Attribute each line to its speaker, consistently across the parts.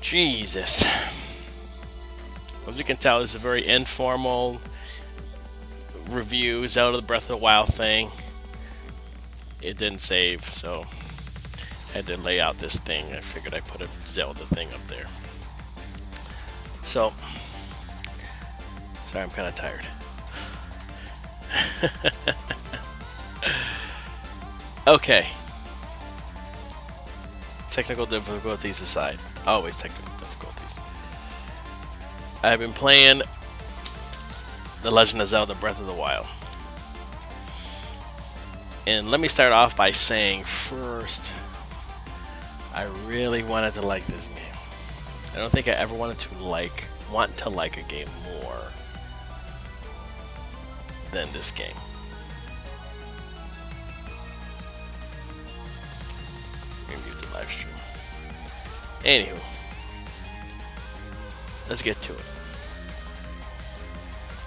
Speaker 1: Jesus. As you can tell, this is a very informal review, Zelda Breath of the Wild thing. It didn't save, so I had to lay out this thing. I figured I'd put a Zelda thing up there. So, sorry, I'm kind of tired. Okay. Technical difficulties aside. Always technical difficulties. I've been playing The Legend of Zelda Breath of the Wild. And let me start off by saying first, I really wanted to like this game. I don't think I ever want to like a game more than this game. Mute the live stream. Anywho, let's get to it.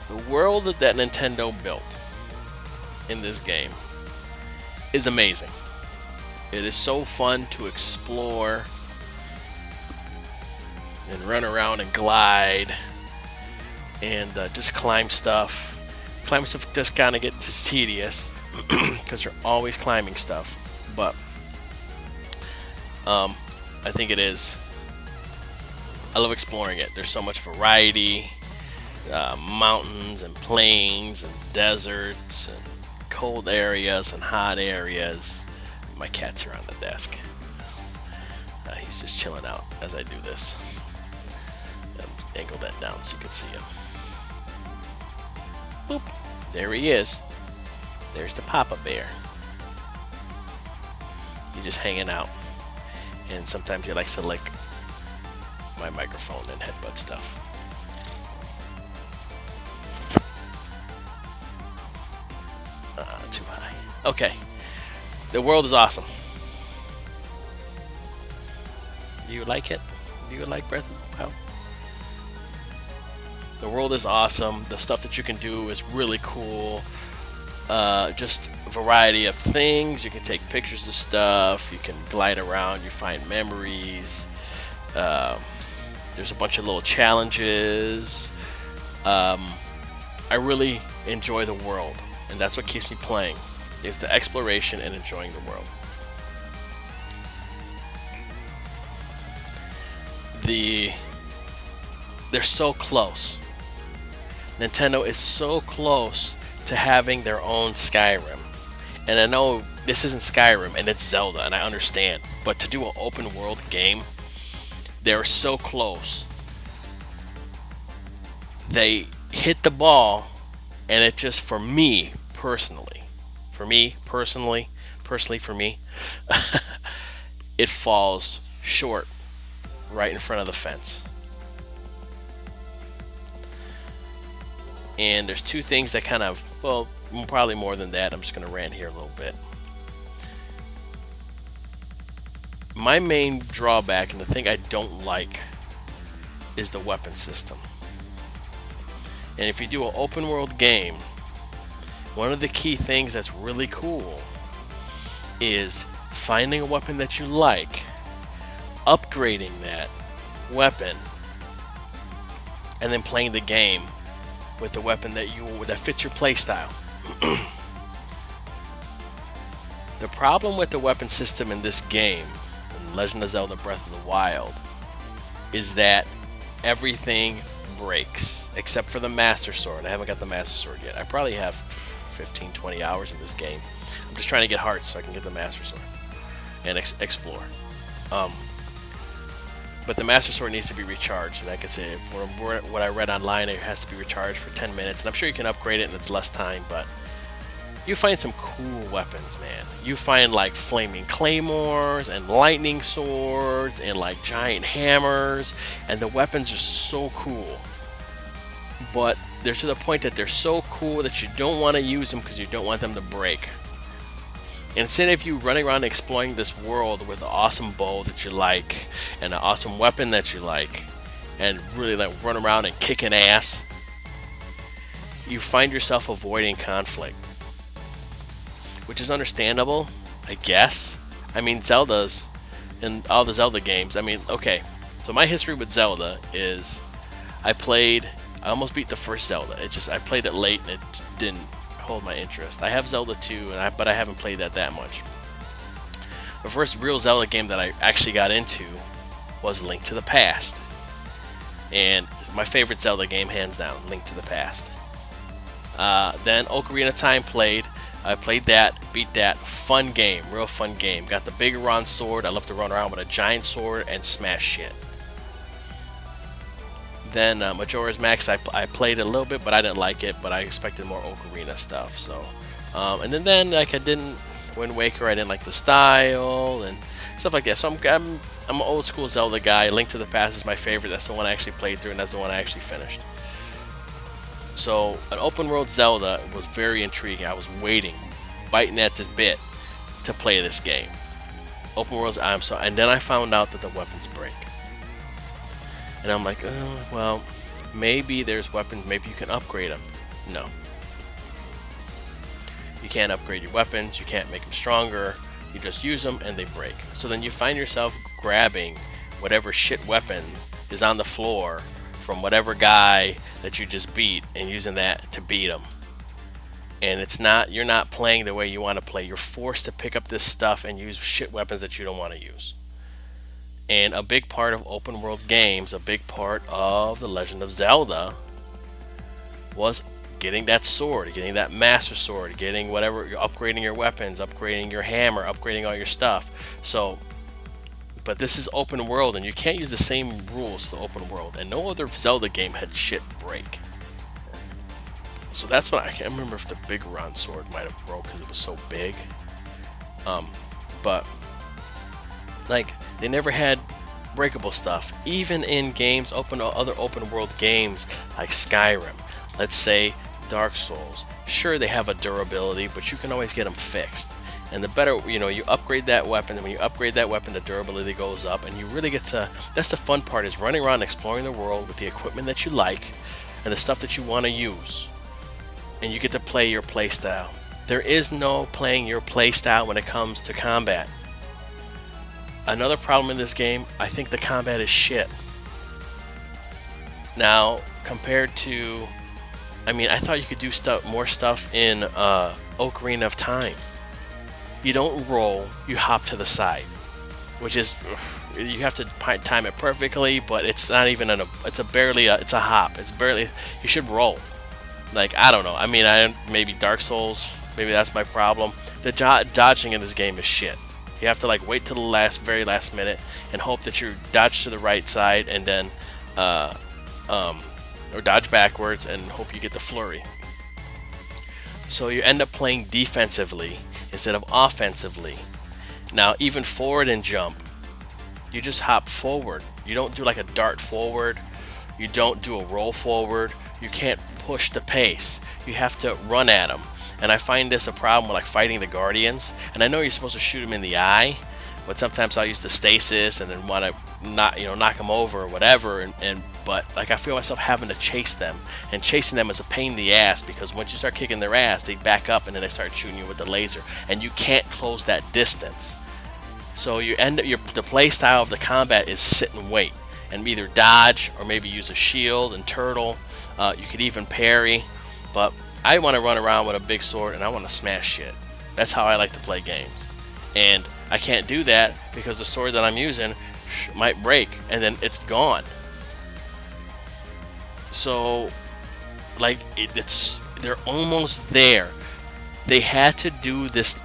Speaker 1: The world that Nintendo built in this game is amazing. It is so fun to explore and run around and glide and just climb stuff. Climbing stuff just kind of gets tedious because you're always climbing stuff, but I think it is. I love exploring it. There's so much variety. Mountains and plains and deserts and cold areas and hot areas. My cat's are on the desk. He's just chilling out as I do this. Angle that down so you can see him. Boop. There he is. There's the Papa Bear. He's just hanging out. And sometimes he likes to lick my microphone and headbutt stuff. Too high. Okay. The world is awesome. Do you like it? Do you like Breath of the Wild? The world is awesome. The stuff that you can do is really cool. Just a variety of things. You can take pictures of stuff. You can glide around. You find memories. There's a bunch of little challenges. I really enjoy the world, and that's what keeps me playing, is the exploration and enjoying the world. They're so close. Nintendo is so close to having their own Skyrim. And I know this isn't Skyrim and it's Zelda, and I understand, but to do an open world game, they're so close. They hit the ball, and it just, for me personally, it falls short right in front of the fence. And there's two things that kind of, well, probably more than that. I'm just going to rant here a little bit. My main drawback, and the thing I don't like, is the weapon system. And if you do an open world game, one of the key things that's really cool is finding a weapon that you like, upgrading that weapon, and then playing the game with the weapon that fits your playstyle. The problem with the weapon system in this game, in Legend of Zelda Breath of the Wild, is that everything breaks except for the Master Sword. I haven't got the Master Sword yet. I probably have 15-20 hours in this game. I'm just trying to get hearts so I can get the Master Sword and explore. But the Master Sword needs to be recharged, and like I said, what I read online, it has to be recharged for 10 minutes, and I'm sure you can upgrade it and it's less time, but you find some cool weapons, man. You find like flaming claymores and lightning swords and like giant hammers, and the weapons are so cool. But they're to the point that they're so cool that you don't want to use them because you don't want them to break. Instead of you running around exploring this world with an awesome bow that you like and an awesome weapon that you like and really like run around and kicking ass, you find yourself avoiding conflict, which is understandable, I guess. I mean, Zelda's, in all the Zelda games, I mean, okay, So my history with Zelda is I almost beat the first Zelda. I played it late and it didn't hold my interest. I have Zelda 2, but I haven't played that much. The first real Zelda game that I actually got into was Link to the Past. And my favorite Zelda game, hands down, Link to the Past. Then Ocarina of Time I played that, beat that, fun game, real fun game. Got the big Ron sword, I love to run around with a giant sword and smash shit. Then Majora's Mask, I played it a little bit, but I didn't like it, but I expected more Ocarina stuff, so. And then like I didn't, Wind Waker, I didn't like the style, and stuff like that. So I'm an old school Zelda guy. Link to the Past is my favorite, that's the one I actually played through, and that's the one I actually finished. So, an open world Zelda was very intriguing. I was waiting, biting at the bit to play this game. Open worlds, and then I found out that the weapons break. And I'm like, oh, well, maybe there's weapons, maybe you can upgrade them. No. You can't upgrade your weapons, you can't make them stronger, you just use them and they break. So then you find yourself grabbing whatever shit weapons is on the floor from whatever guy that you just beat and using that to beat them. And you're not playing the way you want to play. You're forced to pick up this stuff and use shit weapons that you don't want to use. And a big part of open world games, a big part of The Legend of Zelda was getting that sword, getting that Master Sword, getting whatever, upgrading your weapons, upgrading your hammer, upgrading all your stuff. So, but this is open world, and you can't use the same rules to the open world. And no other Zelda game had shit break. So that's what I can't remember if the big Ron sword might have broke because it was so big. But like they never had breakable stuff, even in games other open world games like Skyrim. Let's say Dark Souls. Sure, they have a durability, but you can always get them fixed. And the better, you upgrade that weapon, and when you upgrade that weapon, the durability goes up, and you really get to, that's the fun part, is running around exploring the world with the equipment that you like, and the stuff that you want to use. And you get to play your playstyle. There is no playing your playstyle when it comes to combat. Another problem in this game, I think the combat is shit. Now, compared to, I thought you could do more stuff in Ocarina of Time. You don't roll, you hop to the side, which is, you have to time it perfectly, but it's not even it's a hop. It's barely, you should roll. Like, I don't know, maybe Dark Souls, maybe that's my problem. The dodging in this game is shit. You have to like wait till the very last minute and hope that you dodge to the right side and then, or dodge backwards and hope you get the flurry. So you end up playing defensively instead of offensively. Now, even forward and jump, you just hop forward. You don't do like a dart forward. You don't do a roll forward. You can't push the pace. You have to run at them. And I find this a problem with like fighting the Guardians. And I know you're supposed to shoot them in the eye, but sometimes I'll use the stasis and then want to knock them over or whatever. But like I feel myself having to chase them, and chasing them is a pain in the ass because once you start kicking their ass, they back up and then they start shooting you with the laser, and you can't close that distance. So you end up the play style of the combat is sit and wait, and either dodge or maybe use a shield and turtle. You could even parry, but I want to run around with a big sword and I want to smash shit. That's how I like to play games, and I can't do that because the sword that I'm using might break and then it's gone. So, like, they're almost there. They had to do this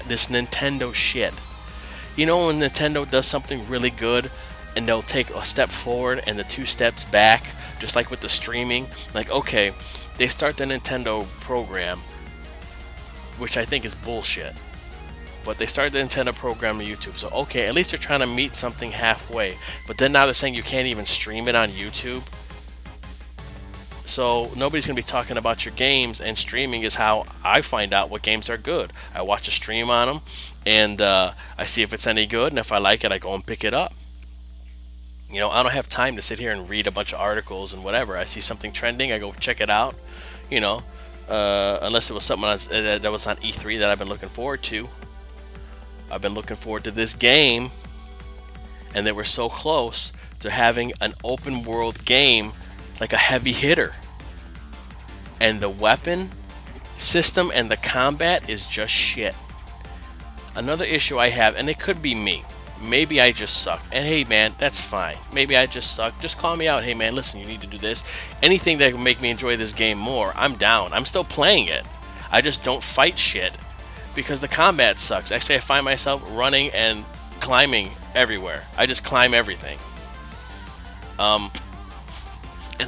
Speaker 1: Nintendo shit. You know when Nintendo does something really good and they'll take a step forward and the 2 steps back, just like with the streaming. Like, okay, they start the Nintendo program, which I think is bullshit. But they started the Nintendo program on YouTube, so okay, at least they're trying to meet something halfway. But then now they're saying you can't even stream it on YouTube. So nobody's going to be talking about your games, and streaming is how I find out what games are good. I watch a stream on them, and I see if it's any good, and if I like it, I go and pick it up. I don't have time to sit here and read a bunch of articles and whatever. I see something trending, I go check it out, unless it was something that was on E3 that I've been looking forward to. I've been looking forward to this game, and they were so close to having an open world game like a heavy hitter. And the weapon system and the combat is just shit. Another issue I have, and it could be me, maybe I just suck. And hey man, that's fine. Maybe I just suck. Just call me out. Hey man, listen, you need to do this. Anything that will make me enjoy this game more, I'm down. I'm still playing it. I just don't fight shit because the combat sucks. Actually, I find myself running and climbing everywhere. I just climb everything. And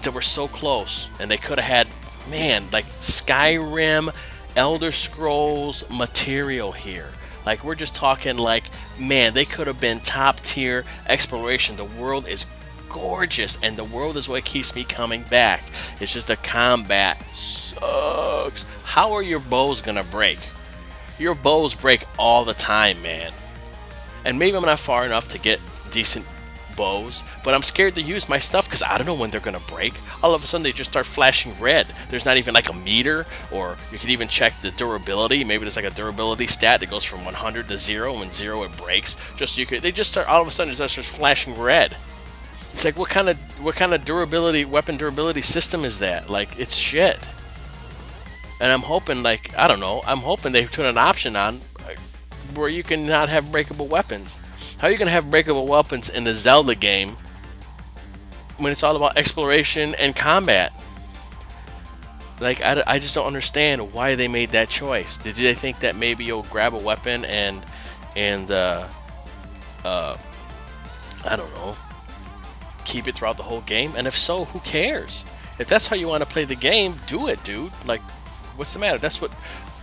Speaker 1: they were so close, and they could have had, man, like Skyrim, Elder Scrolls material here. Like, we're just talking like, man, they could have been top tier exploration. The world is gorgeous, and the world is what keeps me coming back. It's just the combat sucks. How are your bows gonna break? Your bows break all the time, man. And maybe I'm not far enough to get decent bows, but I'm scared to use my stuff because I don't know when they're gonna break. All of a sudden they just start flashing red. There's not even like a meter, or you can even check the durability. Maybe there's like a durability stat that goes from 100 to 0. When 0 it breaks. Just so you could, they just start, all of a sudden it just starts flashing red. It's like, what kind of durability, weapon durability system is that? Like, it's shit. And I'm hoping, like, I don't know, I'm hoping they put an option on where you can not have breakable weapons. How are you going to have breakable weapons in the Zelda game when it's all about exploration and combat? Like, I just don't understand why they made that choice. Did they think that maybe you'll grab a weapon and I don't know, keep it throughout the whole game? And if so, who cares? If that's how you want to play the game, do it, dude. Like, what's the matter? That's what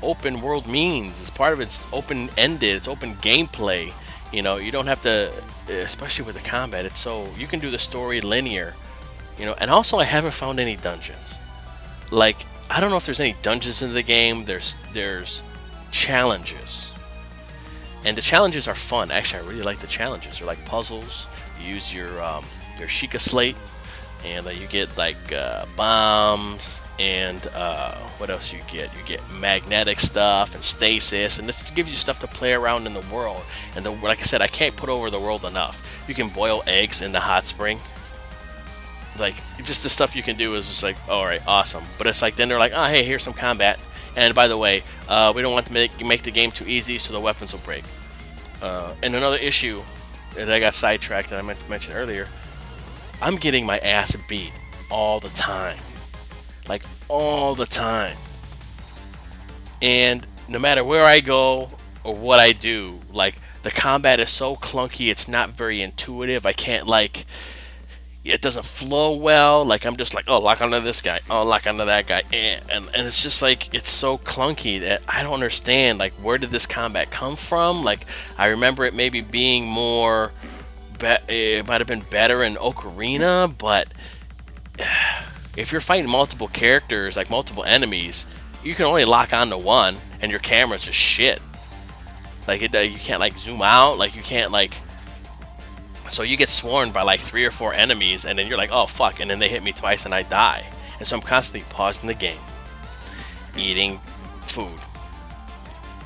Speaker 1: open world means. It's part of it's open-ended. It's open gameplay. You know, you don't have to, especially with the combat, it's so, you can do the story linear, you know. And also, I haven't found any dungeons. Like, I don't know if there's any dungeons in the game. There's challenges, and the challenges are fun. Actually, I really like the challenges. They're like puzzles. You use your Sheikah slate, and you get like bombs, and what else you get? You get magnetic stuff and stasis, and this gives you stuff to play around in the world. And like I said, I can't put over the world enough. You can boil eggs in the hot spring. Like, just the stuff you can do is just like, alright, awesome. But it's like, then they're like, oh hey, here's some combat. And by the way, we don't want to make the game too easy, so the weapons will break. And another issue that I got sidetracked that I meant to mention earlier, I'm getting my ass beat all the time. Like, all the time. And no matter where I go or what I do, like, the combat is so clunky, it's not very intuitive. I can't, like, it doesn't flow well. Like, I'm just like, oh, lock onto this guy, oh, lock onto that guy, and it's just like, it's so clunky that I don't understand, like, where did this combat come from? Like, I remember it maybe being more, it might have been better in Ocarina, but if you're fighting multiple characters, like multiple enemies, you can only lock onto one, and your camera's just shit. Like, you can't, like, zoom out, like, you can't, like, so you get swarmed by like 3 or 4 enemies, and then you're like, oh fuck, and then they hit me twice and I die. And so I'm constantly pausing the game, eating food,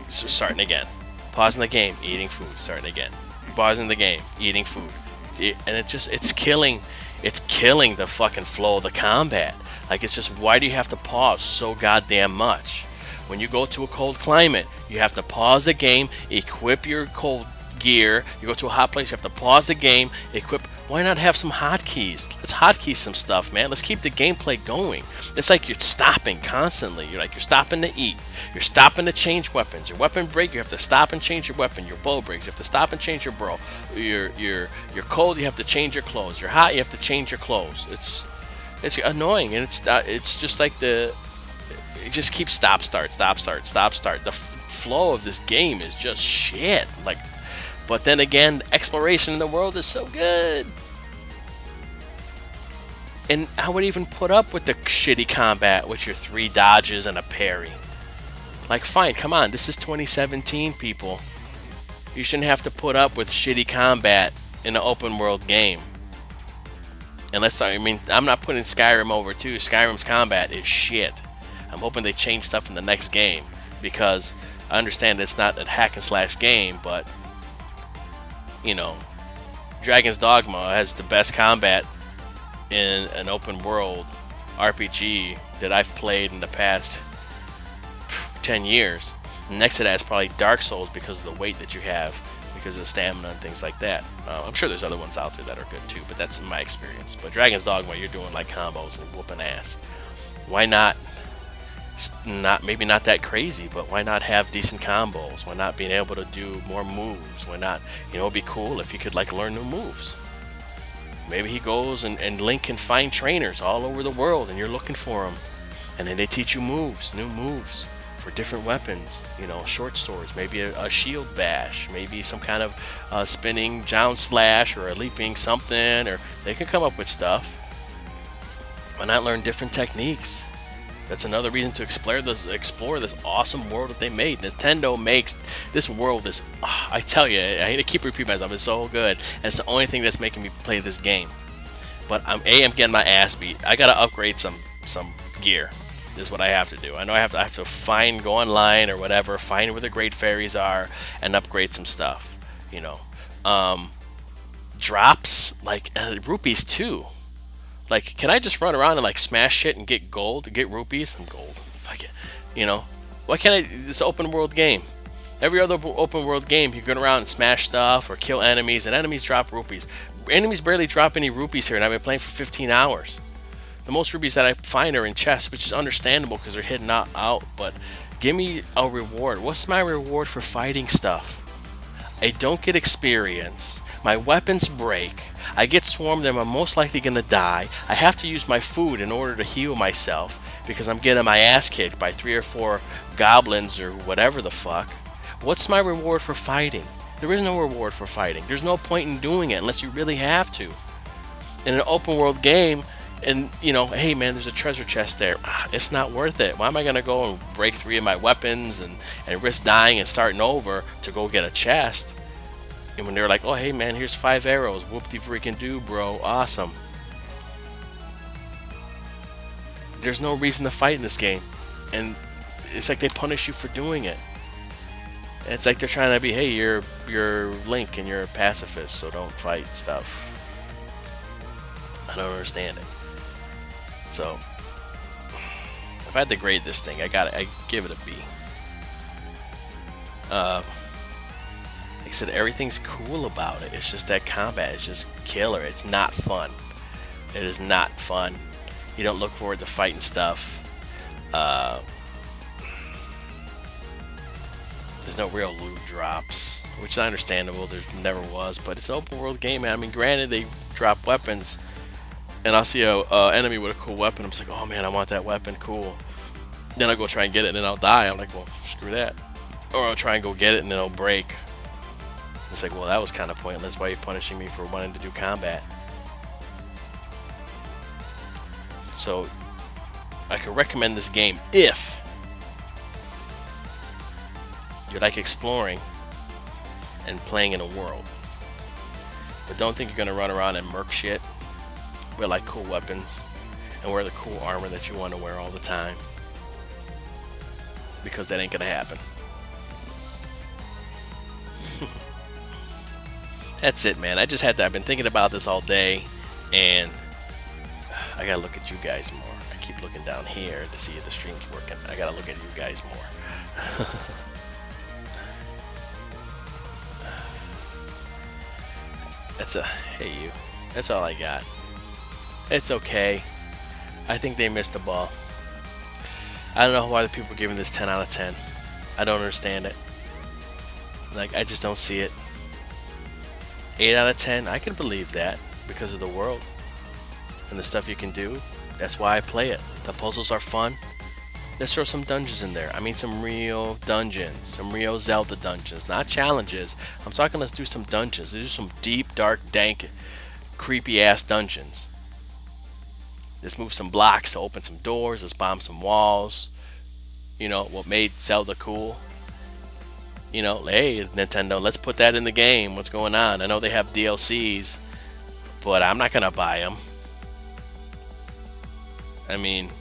Speaker 1: so starting again, pausing the game, eating food, starting again, pausing the game, eating food, and it's killing the fucking flow of the combat. Like, it's just, why do you have to pause so goddamn much? When you go to a cold climate, you have to pause the game, equip your cold gear. You go to a hot place, you have to pause the game, equip. Why not have some hotkeys? Let's hotkey some stuff, man. Let's keep the gameplay going. It's like you're stopping constantly. You're stopping to eat. You're stopping to change weapons. Your weapon break, you have to stop and change your weapon. Your bow breaks, you have to stop and change your bow. You're cold, you have to change your clothes. You're hot, you have to change your clothes. It's annoying, and it's just like it just keeps stop start stop start stop start. The flow of this game is just shit. Like, but then again, exploration in the world is so good. And I would even put up with the shitty combat with your 3 dodges and a parry. Like, fine, come on, this is 2017, people. You shouldn't have to put up with shitty combat in an open world game. Unless, I mean, I'm not putting Skyrim over too. Skyrim's combat is shit. I'm hoping they change stuff in the next game, because I understand it's not a hack and slash game, but you know, Dragon's Dogma has the best combat in an open world RPG that I've played in the past 10 years. Next to that is probably Dark Souls because of the weight that you have, because of the stamina and things like that. I'm sure there's other ones out there that are good too, but that's my experience. But Dragon's Dogma, you're doing like combos and whooping ass. Why not? Maybe not that crazy, but why not have decent combos? Why not being able to do more moves? Why not? You know, it'd be cool if he could like learn new moves. Maybe he goes and Link can find trainers all over the world, and you're looking for them, and then they teach you moves, new moves for different weapons. You know, short swords, maybe a shield bash, maybe some kind of spinning jound slash or a leaping something, or they can come up with stuff. Why not learn different techniques? That's another reason to explore this awesome world that they made. Nintendo makes this world this. I tell you, I hate to keep repeating myself. It's so good, and it's the only thing that's making me play this game. But I'm getting my ass beat. I gotta upgrade some gear. This is what I have to do. I know I have to go online or whatever, find where the great fairies are, and upgrade some stuff. You know, drops like rupees too. Like, can I just run around and like smash shit and get gold, get rupees and gold? Fuck it, you know? Why can't I? This open world game. Every other open world game, you go around and smash stuff or kill enemies, and enemies drop rupees. Enemies barely drop any rupees here, and I've been playing for 15 hours. The most rupees that I find are in chests, which is understandable because they're hidden out. But give me a reward. What's my reward for fighting stuff? I don't get experience. My weapons break. I get swarmed and I'm most likely going to die. I have to use my food in order to heal myself because I'm getting my ass kicked by 3 or 4 goblins or whatever the fuck. What's my reward for fighting? There is no reward for fighting. There's no point in doing it unless you really have to. In an open world game, and you know, hey man, there's a treasure chest there. It's not worth it. Why am I going to go and break 3 of my weapons and risk dying and starting over to go get a chest? And when they're like, oh hey man, here's 5 arrows, whoop-de-freaking-do, bro, awesome. There's no reason to fight in this game, and it's like they punish you for doing it. It's like they're trying to be, hey, you're Link and you're a pacifist, so don't fight stuff. I don't understand it. So if I had to grade this thing, I give it a B. Like I said, everything's cool about it. It's just that combat is just killer. It's not fun. It is not fun. You don't look forward to fighting stuff. There's no real loot drops, which is understandable. There never was, but it's an open world game, man. I mean, granted, they drop weapons, and I'll see a enemy with a cool weapon. I'm just like, oh man, I want that weapon, cool. Then I'll go try and get it, and then I'll die. I'm like, well, screw that. Or I'll try and go get it, and then it'll break. It's like, well, that was kind of pointless. Why are you punishing me for wanting to do combat? So, I could recommend this game if you like exploring and playing in a world. But don't think you're going to run around and murk shit. Wear like cool weapons and wear the cool armor that you want to wear all the time. Because that ain't going to happen. That's it, man. I've been thinking about this all day, and I gotta look at you guys more. I keep looking down here to see if the stream's working. I gotta look at you guys more. Hey you. That's all I got. It's okay. I think they missed the ball. I don't know why the people are giving this 10 out of 10. I don't understand it. Like, I just don't see it. 8 out of 10, I can believe that because of the world and the stuff you can do. That's why I play it. The puzzles are fun. Let's throw some dungeons in there. I mean, some real dungeons, some real Zelda dungeons, not challenges. I'm talking, let's do some dungeons. Let's do some deep, dark, dank, creepy ass dungeons. Let's move some blocks to open some doors. Let's bomb some walls. You know, what made Zelda cool. You know, hey, Nintendo, let's put that in the game. What's going on? I know they have DLCs, but I'm not going to buy them. I mean,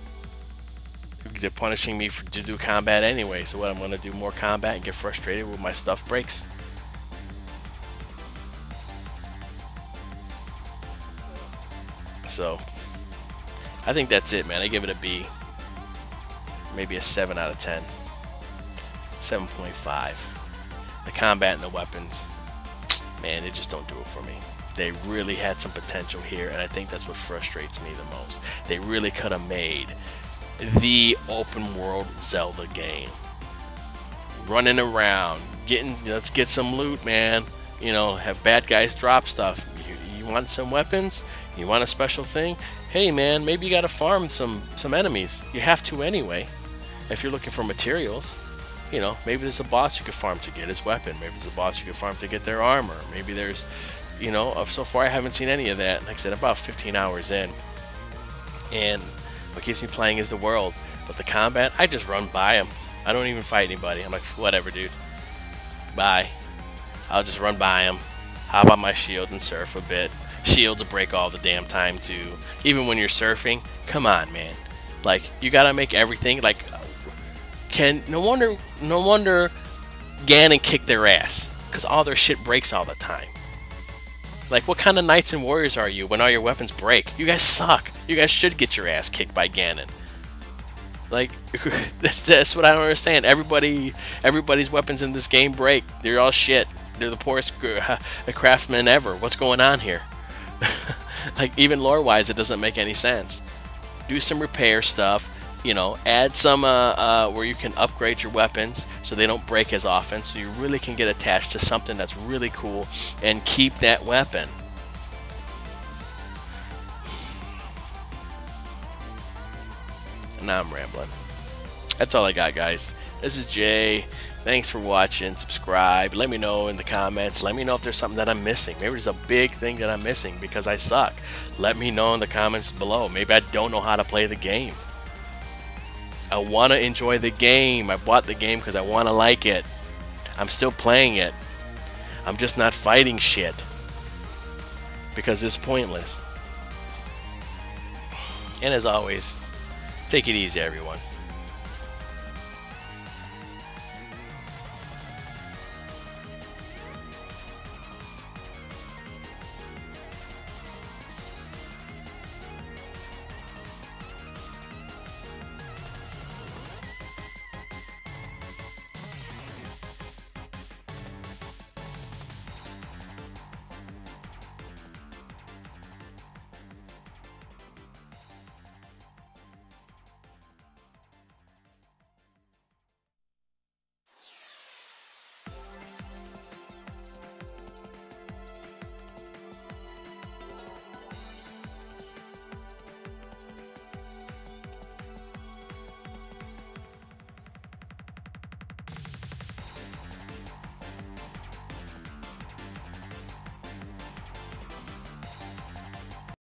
Speaker 1: they're punishing me to do combat anyway, so what, I'm going to do more combat and get frustrated when my stuff breaks? So I think that's it, man. I give it a B. Maybe a 7 out of 10. 7.5. The combat and the weapons, man, they just don't do it for me. They really had some potential here, and I think that's what frustrates me the most. They really could have made the open world Zelda game. Running around, let's get some loot, man. You know, have bad guys drop stuff. You want some weapons? You want a special thing? Hey, man, maybe you gotta farm some enemies. You have to anyway. If you're looking for materials, you know, maybe there's a boss you could farm to get his weapon. Maybe there's a boss you could farm to get their armor. Maybe there's, you know, so far I haven't seen any of that. Like I said, about 15 hours in. And what keeps me playing is the world. But the combat, I just run by them. I don't even fight anybody. I'm like, whatever, dude. Bye. I'll just run by them, hop on my shield and surf a bit. Shields break all the damn time too. Even when you're surfing, come on, man. Like, you gotta make everything like. No wonder Ganon kicked their ass, because all their shit breaks all the time. Like, what kind of knights and warriors are you when all your weapons break? You guys suck. You guys should get your ass kicked by Ganon. Like, that's what I don't understand. Everybody's weapons in this game break. They're all shit. They're the poorest craftsmen ever. What's going on here? Like, even lore-wise, it doesn't make any sense. Do some repair stuff. You know, add some where you can upgrade your weapons so they don't break as often, so you really can get attached to something that's really cool and keep that weapon. Now I'm rambling. That's all I got, guys. This is Jay. Thanks for watching. Subscribe. Let me know in the comments. Let me know if there's something that I'm missing. Maybe there's a big thing that I'm missing because I suck. Let me know in the comments below. Maybe I don't know how to play the game. I want to enjoy the game. I bought the game because I want to like it. I'm still playing it. I'm just not fighting shit because it's pointless. And as always, take it easy, everyone.